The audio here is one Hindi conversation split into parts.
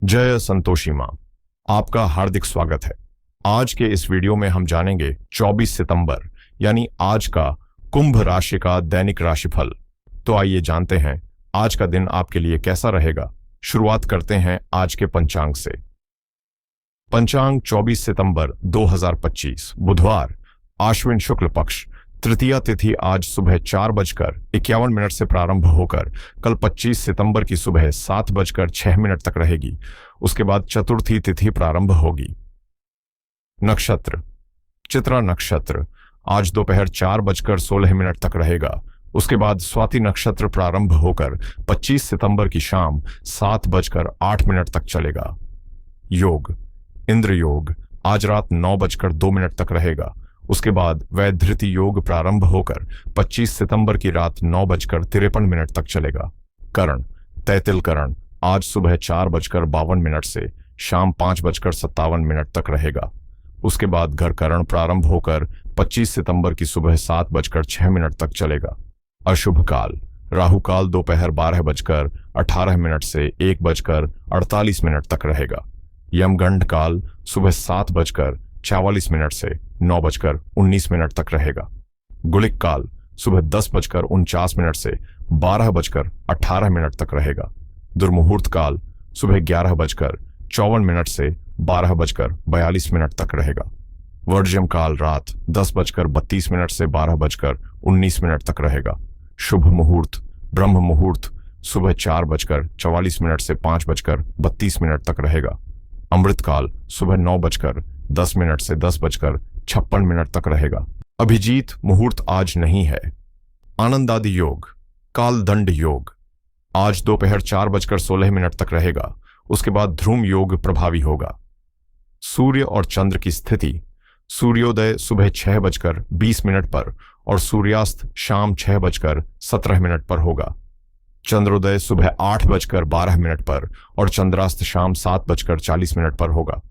जय संतोषी माँ, आपका हार्दिक स्वागत है। आज के इस वीडियो में हम जानेंगे 24 सितंबर यानी आज का कुंभ राशि का दैनिक राशिफल। तो आइए जानते हैं आज का दिन आपके लिए कैसा रहेगा। शुरुआत करते हैं आज के पंचांग से। पंचांग 24 सितंबर 2025 बुधवार, आश्विन शुक्ल पक्ष, तृतीया तिथि आज सुबह 4:51 से प्रारंभ होकर कल 25 सितंबर की सुबह 7:06 तक रहेगी। उसके बाद चतुर्थी तिथि प्रारंभ होगी। नक्षत्र चित्रा नक्षत्र आज दोपहर 4:16 तक रहेगा। उसके बाद स्वाति नक्षत्र प्रारंभ होकर 25 सितंबर की शाम 7:08 तक चलेगा। योग इंद्र योग आज रात 9:02 तक रहेगा। उसके बाद वैधृति योग प्रारंभ होकर 25 सितंबर की रात 9:53 तक चलेगा। करण तैतिल करण आज सुबह 4:52 से शाम 5:57 तक रहेगा। उसके बाद घर करण प्रारंभ होकर 25 सितंबर की सुबह 7:06 तक चलेगा। अशुभ काल राहु काल दोपहर 12:18 से 1:48 तक रहेगा। यमगंड काल सुबह 7:44 से 9:19 तक रहेगा। गुलिक काल सुबह 10:49 से 12:18 तक रहेगा। दुर्मुहूर्त काल सुबह 11:54 से 12:42 तक रहेगा। वर्ज्यम काल रात 10:32 से 12:19 तक रहेगा। शुभ मुहूर्त ब्रह्म मुहूर्त सुबह 4:44 से 5:32 तक रहेगा। अमृत काल सुबह 9:10 से 10:56 तक रहेगा। अभिजीत मुहूर्त आज नहीं है। आनंदादि योग काल दंड योग आज दोपहर 4:16 तक रहेगा। उसके बाद ध्रुम योग प्रभावी होगा। सूर्य और चंद्र की स्थिति सूर्योदय सुबह 6:20 पर और सूर्यास्त शाम 6:17 पर होगा। चंद्रोदय सुबह 8:12 पर और चंद्रास्त शाम 7:40 पर होगा।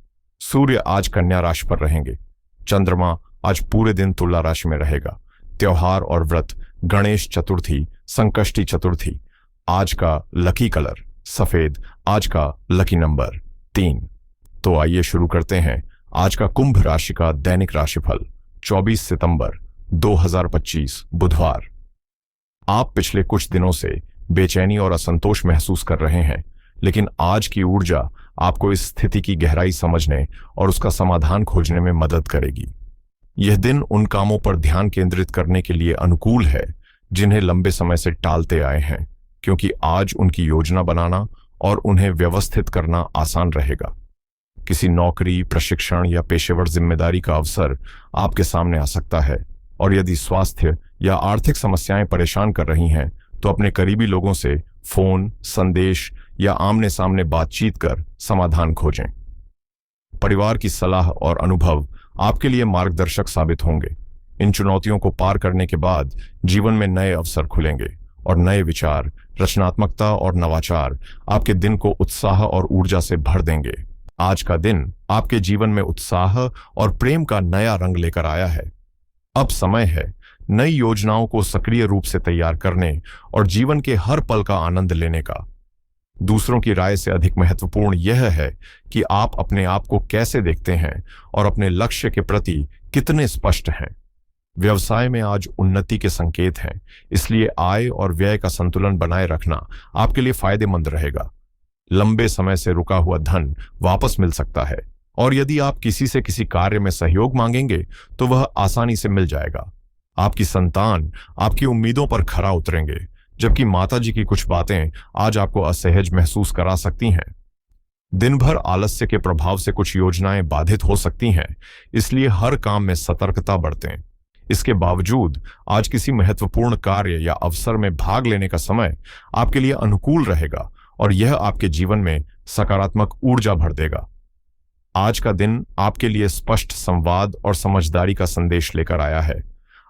सूर्य आज कन्या राशि पर रहेंगे। चंद्रमा आज पूरे दिन तुला राशि में रहेगा। त्योहार और व्रत गणेश चतुर्थी, संकष्टी चतुर्थी। आज का लकी कलर सफेद, आज का लकी नंबर 3। तो आइए शुरू करते हैं आज का कुंभ राशि का दैनिक राशिफल 24 सितंबर 2025 बुधवार। आप पिछले कुछ दिनों से बेचैनी और असंतोष महसूस कर रहे हैं, लेकिन आज की ऊर्जा आपको इस स्थिति की गहराई समझने और उसका समाधान खोजने में मदद करेगी। यह दिन उन कामों पर ध्यान केंद्रित करने के लिए अनुकूल है जिन्हें लंबे समय से टालते आए हैं, क्योंकि आज उनकी योजना बनाना और उन्हें व्यवस्थित करना आसान रहेगा। किसी नौकरी, प्रशिक्षण या पेशेवर जिम्मेदारी का अवसर आपके सामने आ सकता है, और यदि स्वास्थ्य या आर्थिक समस्याएं परेशान कर रही हैं तो अपने करीबी लोगों से फोन, संदेश या आमने सामने बातचीत कर समाधान खोजें। परिवार की सलाह और अनुभव आपके लिए मार्गदर्शक साबित होंगे। इन चुनौतियों को पार करने के बाद जीवन में नए अवसर खुलेंगे और नए विचार, रचनात्मकता और नवाचार आपके दिन को उत्साह और ऊर्जा से भर देंगे। आज का दिन आपके जीवन में उत्साह और प्रेम का नया रंग लेकर आया है। अब समय है नई योजनाओं को सक्रिय रूप से तैयार करने और जीवन के हर पल का आनंद लेने का। दूसरों की राय से अधिक महत्वपूर्ण यह है कि आप अपने आप को कैसे देखते हैं और अपने लक्ष्य के प्रति कितने स्पष्ट हैं। व्यवसाय में आज उन्नति के संकेत हैं, इसलिए आय और व्यय का संतुलन बनाए रखना आपके लिए फायदेमंद रहेगा। लंबे समय से रुका हुआ धन वापस मिल सकता है, और यदि आप किसी से किसी कार्य में सहयोग मांगेंगे तो वह आसानी से मिल जाएगा। आपकी संतान आपकी उम्मीदों पर खरा उतरेंगे, जबकि माताजी की कुछ बातें आज आपको असहज महसूस करा सकती हैं। दिन भर आलस्य के प्रभाव से कुछ योजनाएं बाधित हो सकती हैं, इसलिए हर काम में सतर्कता बरतें। इसके बावजूद आज किसी महत्वपूर्ण कार्य या अवसर में भाग लेने का समय आपके लिए अनुकूल रहेगा और यह आपके जीवन में सकारात्मक ऊर्जा भर देगा। आज का दिन आपके लिए स्पष्ट संवाद और समझदारी का संदेश लेकर आया है।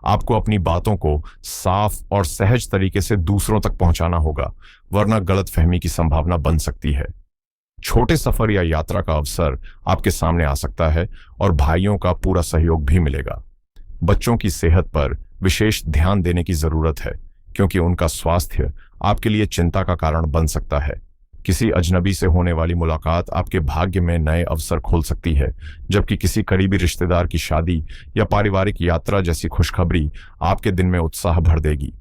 आपको अपनी बातों को साफ और सहज तरीके से दूसरों तक पहुंचाना होगा, वरना गलतफहमी की संभावना बन सकती है। छोटे सफर या यात्रा का अवसर आपके सामने आ सकता है और भाइयों का पूरा सहयोग भी मिलेगा। बच्चों की सेहत पर विशेष ध्यान देने की जरूरत है, क्योंकि उनका स्वास्थ्य आपके लिए चिंता का कारण बन सकता है। किसी अजनबी से होने वाली मुलाकात आपके भाग्य में नए अवसर खोल सकती है, जबकि किसी करीबी रिश्तेदार की शादी या पारिवारिक यात्रा जैसी खुशखबरी आपके दिन में उत्साह भर देगी।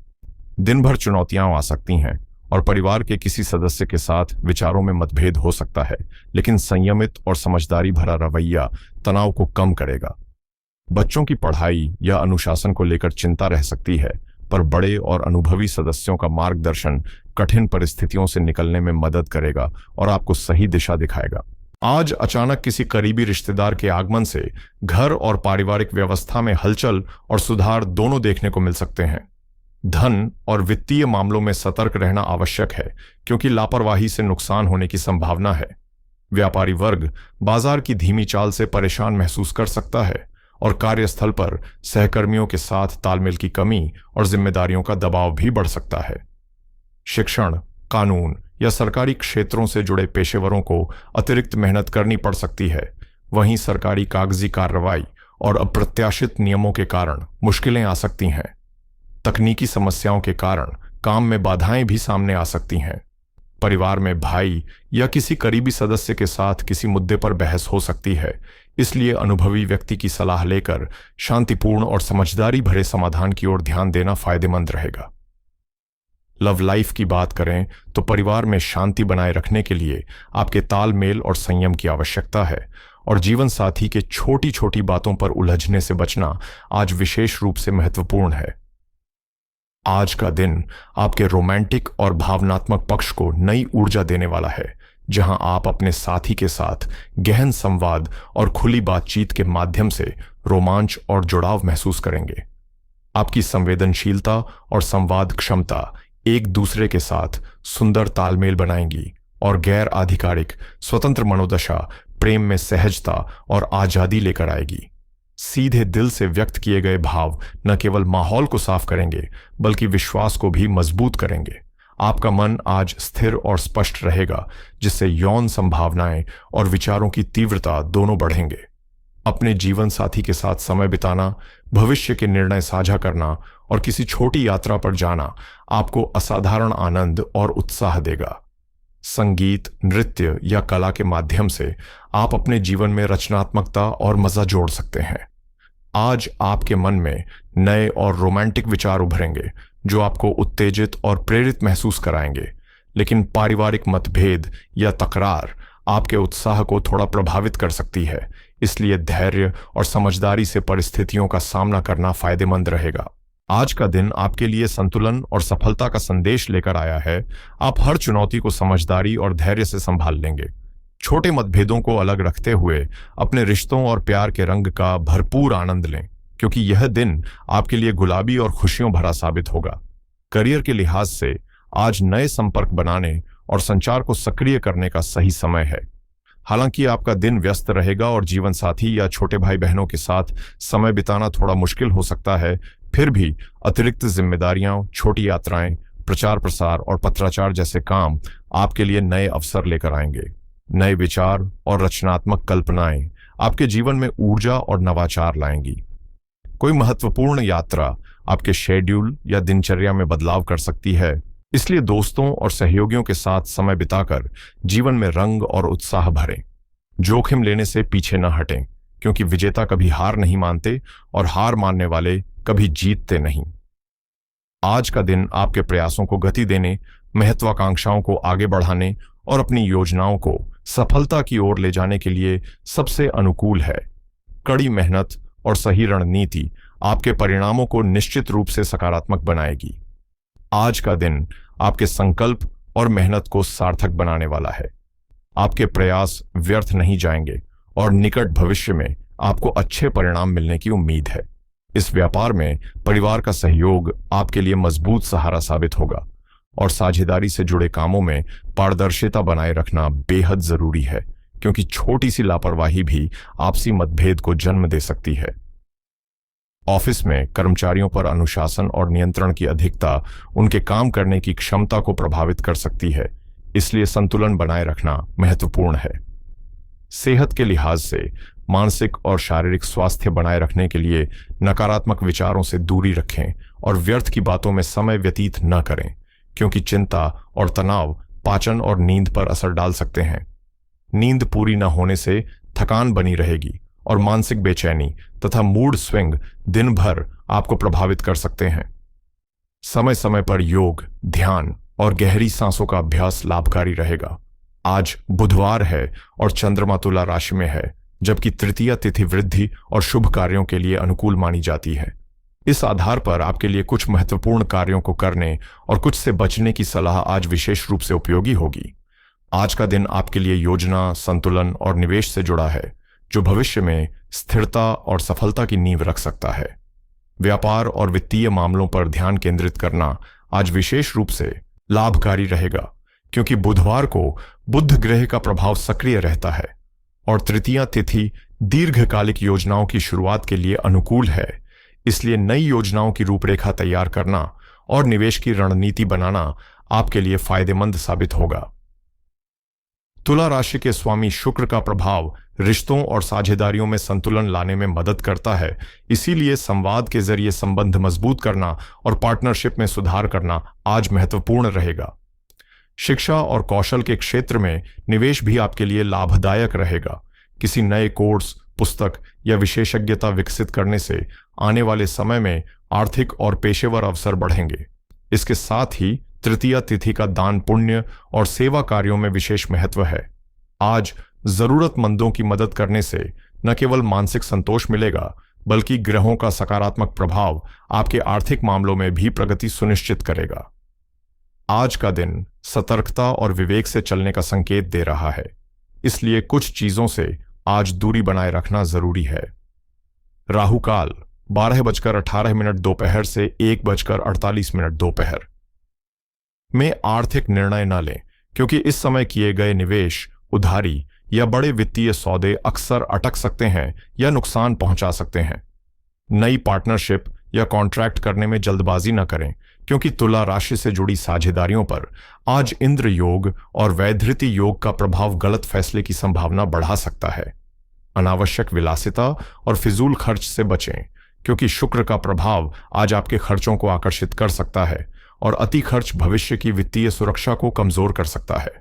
दिन भर चुनौतियां आ सकती हैं और परिवार के किसी सदस्य के साथ विचारों में मतभेद हो सकता है, लेकिन संयमित और समझदारी भरा रवैया तनाव को कम करेगा। बच्चों की पढ़ाई या अनुशासन को लेकर चिंता रह सकती है, पर बड़े और अनुभवी सदस्यों का मार्गदर्शन कठिन परिस्थितियों से निकलने में मदद करेगा और आपको सही दिशा दिखाएगा। आज अचानक किसी करीबी रिश्तेदार के आगमन से घर और पारिवारिक व्यवस्था में हलचल और सुधार दोनों देखने को मिल सकते हैं। धन और वित्तीय मामलों में सतर्क रहना आवश्यक है, क्योंकि लापरवाही से नुकसान होने की संभावना है। व्यापारी वर्ग बाजार की धीमी चाल से परेशान महसूस कर सकता है और कार्यस्थल पर सहकर्मियों के साथ तालमेल की कमी और जिम्मेदारियों का दबाव भी बढ़ सकता है। शिक्षण, कानून या सरकारी क्षेत्रों से जुड़े पेशेवरों को अतिरिक्त मेहनत करनी पड़ सकती है। वहीं सरकारी कागजी कार्रवाई और अप्रत्याशित नियमों के कारण मुश्किलें आ सकती हैं। तकनीकी समस्याओं के कारण काम में बाधाएं भी सामने आ सकती हैं। परिवार में भाई या किसी करीबी सदस्य के साथ किसी मुद्दे पर बहस हो सकती है, इसलिए अनुभवी व्यक्ति की सलाह लेकर शांतिपूर्ण और समझदारी भरे समाधान की ओर ध्यान देना फायदेमंद रहेगा। लव लाइफ की बात करें तो परिवार में शांति बनाए रखने के लिए आपके तालमेल और संयम की आवश्यकता है, और जीवन साथी के छोटी छोटी बातों पर उलझने से बचना आज विशेष रूप से महत्वपूर्ण है। आज का दिन आपके रोमांटिक और भावनात्मक पक्ष को नई ऊर्जा देने वाला है, जहां आप अपने साथी के साथ गहन संवाद और खुली बातचीत के माध्यम से रोमांच और जुड़ाव महसूस करेंगे। आपकी संवेदनशीलता और संवाद क्षमता एक दूसरे के साथ सुंदर तालमेल बनाएंगी और गैर आधिकारिक स्वतंत्र मनोदशा प्रेम में सहजता और आजादी लेकर आएगी। सीधे दिल से व्यक्त किए गए भाव न केवल माहौल को साफ करेंगे, बल्कि विश्वास को भी मजबूत करेंगे। आपका मन आज स्थिर और स्पष्ट रहेगा, जिससे यौन संभावनाएं और विचारों की तीव्रता दोनों बढ़ेंगे। अपने जीवन साथी के साथ समय बिताना, भविष्य के निर्णय साझा करना और किसी छोटी यात्रा पर जाना आपको असाधारण आनंद और उत्साह देगा। संगीत, नृत्य या कला के माध्यम से आप अपने जीवन में रचनात्मकता और मजा जोड़ सकते हैं। आज आपके मन में नए और रोमांटिक विचार उभरेंगे, जो आपको उत्तेजित और प्रेरित महसूस कराएंगे। लेकिन पारिवारिक मतभेद या तकरार आपके उत्साह को थोड़ा प्रभावित कर सकती है, इसलिए धैर्य और समझदारी से परिस्थितियों का सामना करना फायदेमंद रहेगा। आज का दिन आपके लिए संतुलन और सफलता का संदेश लेकर आया है। आप हर चुनौती को समझदारी और धैर्य से संभाल लेंगे। छोटे मतभेदों को अलग रखते हुए अपने रिश्तों और प्यार के रंग का भरपूर आनंद लें, क्योंकि यह दिन आपके लिए गुलाबी और खुशियों भरा साबित होगा। करियर के लिहाज से आज नए संपर्क बनाने और संचार को सक्रिय करने का सही समय है। हालांकि आपका दिन व्यस्त रहेगा और जीवन साथी या छोटे भाई बहनों के साथ समय बिताना थोड़ा मुश्किल हो सकता है, फिर भी अतिरिक्त जिम्मेदारियां, छोटी यात्राएं, प्रचार प्रसार और पत्राचार जैसे काम आपके लिए नए अवसर लेकर आएंगे। नए विचार और रचनात्मक कल्पनाएं आपके जीवन में ऊर्जा और नवाचार लाएंगी। कोई महत्वपूर्ण यात्रा आपके शेड्यूल या दिनचर्या में बदलाव कर सकती है, इसलिए दोस्तों और सहयोगियों के साथ समय बिताकर जीवन में रंग और उत्साह भरें। जोखिम लेने से पीछे न हटें, क्योंकि विजेता कभी हार नहीं मानते और हार मानने वाले कभी जीतते नहीं। आज का दिन आपके प्रयासों को गति देने, महत्वाकांक्षाओं को आगे बढ़ाने और अपनी योजनाओं को सफलता की ओर ले जाने के लिए सबसे अनुकूल है। कड़ी मेहनत और सही रणनीति आपके परिणामों को निश्चित रूप से सकारात्मक बनाएगी। आज का दिन आपके संकल्प और मेहनत को सार्थक बनाने वाला है। आपके प्रयास व्यर्थ नहीं जाएंगे और निकट भविष्य में आपको अच्छे परिणाम मिलने की उम्मीद है। इस व्यापार में परिवार का सहयोग आपके लिए मजबूत सहारा साबित होगा और साझेदारी से जुड़े कामों में पारदर्शिता बनाए रखना बेहद जरूरी है, क्योंकि छोटी सी लापरवाही भी आपसी मतभेद को जन्म दे सकती है। ऑफिस में कर्मचारियों पर अनुशासन और नियंत्रण की अधिकता उनके काम करने की क्षमता को प्रभावित कर सकती है, इसलिए संतुलन बनाए रखना महत्वपूर्ण है। सेहत के लिहाज से मानसिक और शारीरिक स्वास्थ्य बनाए रखने के लिए नकारात्मक विचारों से दूरी रखें और व्यर्थ की बातों में समय व्यतीत न करें, क्योंकि चिंता और तनाव पाचन और नींद पर असर डाल सकते हैं। नींद पूरी न होने से थकान बनी रहेगी और मानसिक बेचैनी तथा मूड स्विंग दिन भर आपको प्रभावित कर सकते हैं। समय समय पर योग, ध्यान और गहरी सांसों का अभ्यास लाभकारी रहेगा। आज बुधवार है और चंद्रमा तुला राशि में है, जबकि तृतीया तिथि वृद्धि और शुभ कार्यों के लिए अनुकूल मानी जाती है। इस आधार पर आपके लिए कुछ महत्वपूर्ण कार्यों को करने और कुछ से बचने की सलाह आज विशेष रूप से उपयोगी होगी। आज का दिन आपके लिए योजना, संतुलन और निवेश से जुड़ा है, जो भविष्य में स्थिरता और सफलता की नींव रख सकता है। व्यापार और वित्तीय मामलों पर ध्यान केंद्रित करना आज विशेष रूप से लाभकारी रहेगा, क्योंकि बुधवार को बुध ग्रह का प्रभाव सक्रिय रहता है और तृतीया तिथि दीर्घकालिक योजनाओं की शुरुआत के लिए अनुकूल है। इसलिए नई योजनाओं की रूपरेखा तैयार करना और निवेश की रणनीति बनाना आपके लिए फायदेमंद साबित होगा। तुला राशि के स्वामी शुक्र का प्रभाव रिश्तों और साझेदारियों में संतुलन लाने में मदद करता है। इसीलिए संवाद के जरिए संबंध मजबूत करना और पार्टनरशिप में सुधार करना आज महत्वपूर्ण रहेगा। शिक्षा और कौशल के क्षेत्र में निवेश भी आपके लिए लाभदायक रहेगा। किसी नए कोर्स, पुस्तक या विशेषज्ञता विकसित करने से आने वाले समय में आर्थिक और पेशेवर अवसर बढ़ेंगे। इसके साथ ही तृतीया तिथि का दान पुण्य और सेवा कार्यों में विशेष महत्व है। आज जरूरतमंदों की मदद करने से न केवल मानसिक संतोष मिलेगा, बल्कि ग्रहों का सकारात्मक प्रभाव आपके आर्थिक मामलों में भी प्रगति सुनिश्चित करेगा। आज का दिन सतर्कता और विवेक से चलने का संकेत दे रहा है, इसलिए कुछ चीजों से आज दूरी बनाए रखना जरूरी है। राहु काल 12:18 दोपहर से 1:48 दोपहर में आर्थिक निर्णय न लें, क्योंकि इस समय किए गए निवेश, उधारी या बड़े वित्तीय सौदे अक्सर अटक सकते हैं या नुकसान पहुंचा सकते हैं। नई पार्टनरशिप या कॉन्ट्रैक्ट करने में जल्दबाजी न करें, क्योंकि तुला राशि से जुड़ी साझेदारियों पर आज इंद्र योग और वैधृति योग का प्रभाव गलत फैसले की संभावना बढ़ा सकता है। अनावश्यक विलासिता और फिजूल खर्च से बचें, क्योंकि शुक्र का प्रभाव आज आपके खर्चों को आकर्षित कर सकता है और अति खर्च भविष्य की वित्तीय सुरक्षा को कमजोर कर सकता है।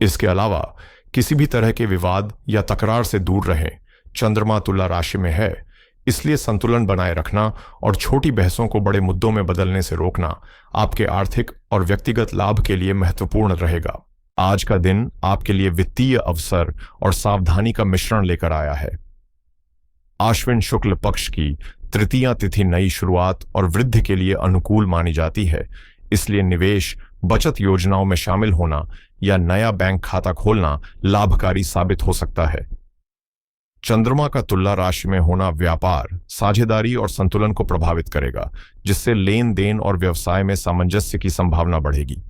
इसके अलावा किसी भी तरह के विवाद या तकरार से दूर रहें। चंद्रमा तुला राशि में है, इसलिए संतुलन बनाए रखना और छोटी बहसों को बड़े मुद्दों में बदलने से रोकना आपके आर्थिक और व्यक्तिगत लाभ के लिए महत्वपूर्ण रहेगा। आज का दिन आपके लिए वित्तीय अवसर और सावधानी का मिश्रण लेकर आया है। आश्विन शुक्ल पक्ष की तृतीया तिथि नई शुरुआत और वृद्धि के लिए अनुकूल मानी जाती है, इसलिए निवेश, बचत योजनाओं में शामिल होना या नया बैंक खाता खोलना लाभकारी साबित हो सकता है। चंद्रमा का तुला राशि में होना व्यापार, साझेदारी और संतुलन को प्रभावित करेगा, जिससे लेन देन और व्यवसाय में सामंजस्य की संभावना बढ़ेगी।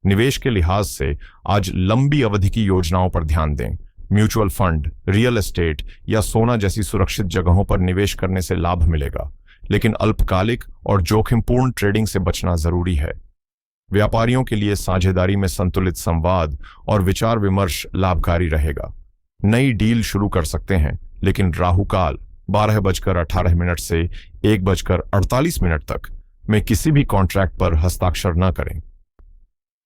निवेश के लिहाज से आज लंबी अवधि की योजनाओं पर ध्यान दें। म्यूचुअल फंड, रियल एस्टेट या सोना जैसी सुरक्षित जगहों पर निवेश करने से लाभ मिलेगा, लेकिन अल्पकालिक और जोखिमपूर्ण ट्रेडिंग से बचना जरूरी है। व्यापारियों के लिए साझेदारी में संतुलित संवाद और विचार विमर्श लाभकारी रहेगा। नई डील शुरू कर सकते हैं, लेकिन राहु काल 12:18 से 1:48 तक में किसी भी कॉन्ट्रैक्ट पर हस्ताक्षर न करें।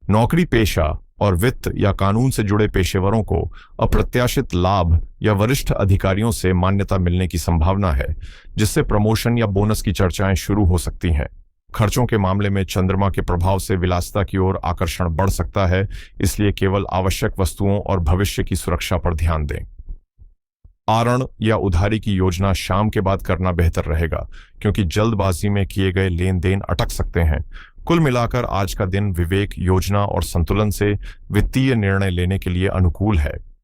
नौकरी पेशा और वित्त या कानून से जुड़े पेशेवरों को अप्रत्याशित लाभ या वरिष्ठ अधिकारियों से मान्यता मिलने की संभावना है, जिससे प्रमोशन या बोनस की चर्चाएं शुरू हो सकती हैं। खर्चों के मामले में चंद्रमा के प्रभाव से विलासिता की ओर आकर्षण बढ़ सकता है, इसलिए केवल आवश्यक वस्तुओं और भविष्य की सुरक्षा पर ध्यान दें। आरण या उधारी की योजना शाम के बाद करना बेहतर रहेगा, क्योंकि जल्दबाजी में किए गए लेन देन अटक सकते हैं। कुल मिलाकर आज का दिन विवेक, योजना और संतुलन से वित्तीय निर्णय लेने के लिए अनुकूल है।